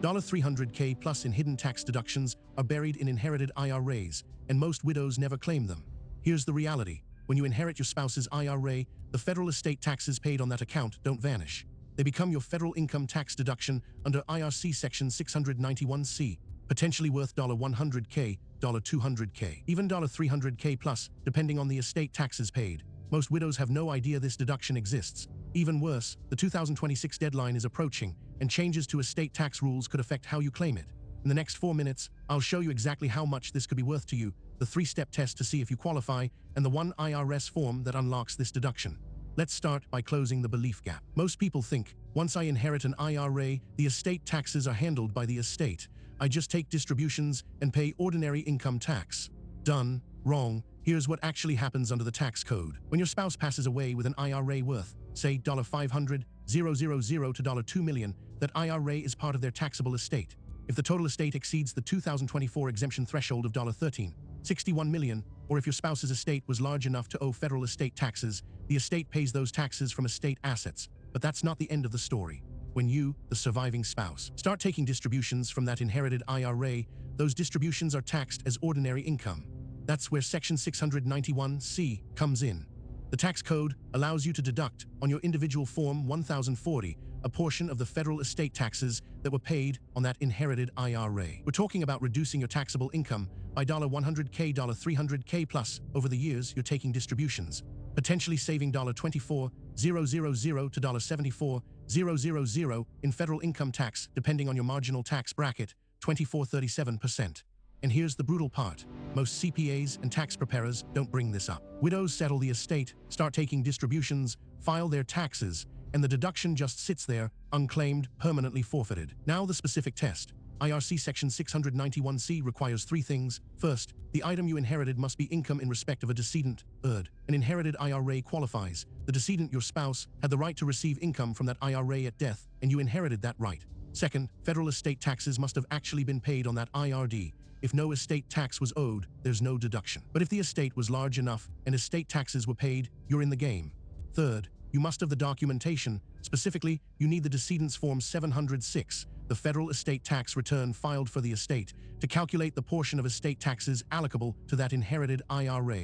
$300K plus in hidden tax deductions are buried in inherited IRAs, and most widows never claim them. Here's the reality. When you inherit your spouse's IRA, the federal estate taxes paid on that account don't vanish. They become your federal income tax deduction under IRC Section 691C, potentially worth $100K, $200K, even $300K plus, depending on the estate taxes paid. Most widows have no idea this deduction exists. Even worse, the 2026 deadline is approaching, and changes to estate tax rules could affect how you claim it. In the next 4 minutes, I'll show you exactly how much this could be worth to you, the 3-step test to see if you qualify, and the one IRS form that unlocks this deduction. Let's start by closing the belief gap. Most people think, once I inherit an IRA, the estate taxes are handled by the estate. I just take distributions and pay ordinary income tax. Done. Wrong. Here's what actually happens under the tax code. When your spouse passes away with an IRA worth, say $500,000 to $2 million, that IRA is part of their taxable estate. If the total estate exceeds the 2024 exemption threshold of $61 million, or if your spouse's estate was large enough to owe federal estate taxes, the estate pays those taxes from estate assets. But that's not the end of the story. When you, the surviving spouse, start taking distributions from that inherited IRA, those distributions are taxed as ordinary income. That's where Section 691C comes in. The tax code allows you to deduct on your individual Form 1040 a portion of the federal estate taxes that were paid on that inherited IRA. We're talking about reducing your taxable income by $100K, $300K plus over the years you're taking distributions, potentially saving $24,000 to $74,000 in federal income tax depending on your marginal tax bracket, 24-37%. And here's the brutal part. Most CPAs and tax preparers don't bring this up. Widows settle the estate, start taking distributions, file their taxes, and the deduction just sits there, unclaimed, permanently forfeited. Now the specific test. IRC Section 691C requires 3 things. First, the item you inherited must be income in respect of a decedent. Third, an inherited IRA qualifies. The decedent, your spouse, had the right to receive income from that IRA at death, and you inherited that right. Second, federal estate taxes must have actually been paid on that IRD. If no estate tax was owed, there's no deduction. But if the estate was large enough and estate taxes were paid, you're in the game. Third, you must have the documentation. Specifically, you need the decedent's Form 706, the federal estate tax return filed for the estate, to calculate the portion of estate taxes allocable to that inherited IRA.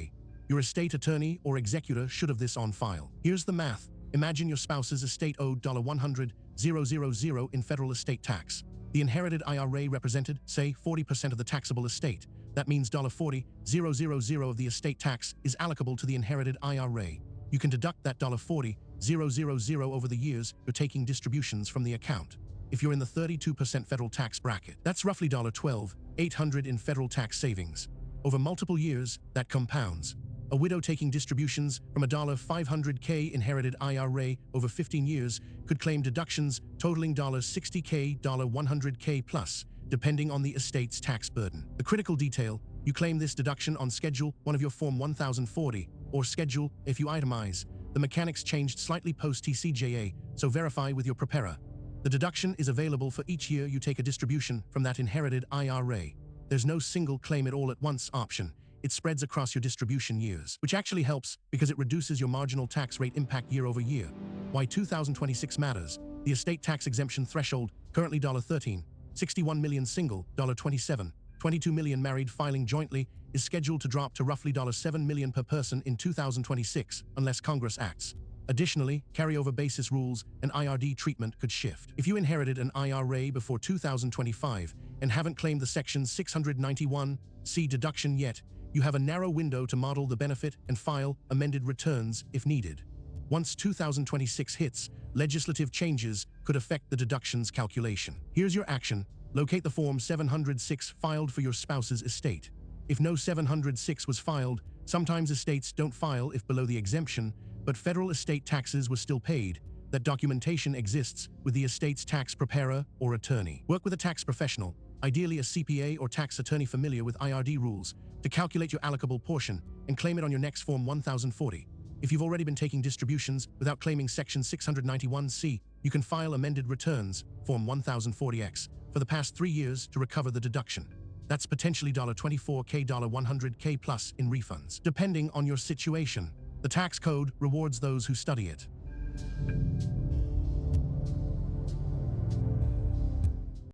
Your estate attorney or executor should have this on file. Here's the math. Imagine your spouse's estate owed $100,000 in federal estate tax. The inherited IRA represented, say, 40% of the taxable estate. That means $40,000 of the estate tax is allocable to the inherited IRA. You can deduct that $40,000 over the years you're taking distributions from the account. If you're in the 32% federal tax bracket, that's roughly $12,800 in federal tax savings. Over multiple years, that compounds. A widow taking distributions from a $500K inherited IRA over 15 years could claim deductions totaling $60K, $100K plus, depending on the estate's tax burden. The critical detail, you claim this deduction on Schedule 1 of your Form 1040, or Schedule if you itemize. The mechanics changed slightly post-TCJA, so verify with your preparer. The deduction is available for each year you take a distribution from that inherited IRA. There's no single claim it all at once option. It spreads across your distribution years, which actually helps because it reduces your marginal tax rate impact year over year. Why 2026 matters. The estate tax exemption threshold, currently $13, 61 million single, $27, 22 million married filing jointly, is scheduled to drop to roughly $7 million per person in 2026, unless Congress acts. Additionally, carryover basis rules and IRD treatment could shift. If you inherited an IRA before 2025 and haven't claimed the Section 691C deduction yet, you have a narrow window to model the benefit and file amended returns if needed. Once 2026 hits, legislative changes could affect the deductions calculation. Here's your action. Locate the Form 706 filed for your spouse's estate. If no 706 was filed, sometimes estates don't file if below the exemption, but federal estate taxes were still paid. That documentation exists with the estate's tax preparer or attorney. Work with a tax professional, ideally a CPA or tax attorney familiar with IRD rules, to calculate your allocable portion and claim it on your next Form 1040. If you've already been taking distributions without claiming Section 691C, you can file amended returns, Form 1040X, for the past 3 years to recover the deduction. That's potentially $24K, $100K plus in refunds, depending on your situation. The tax code rewards those who study it.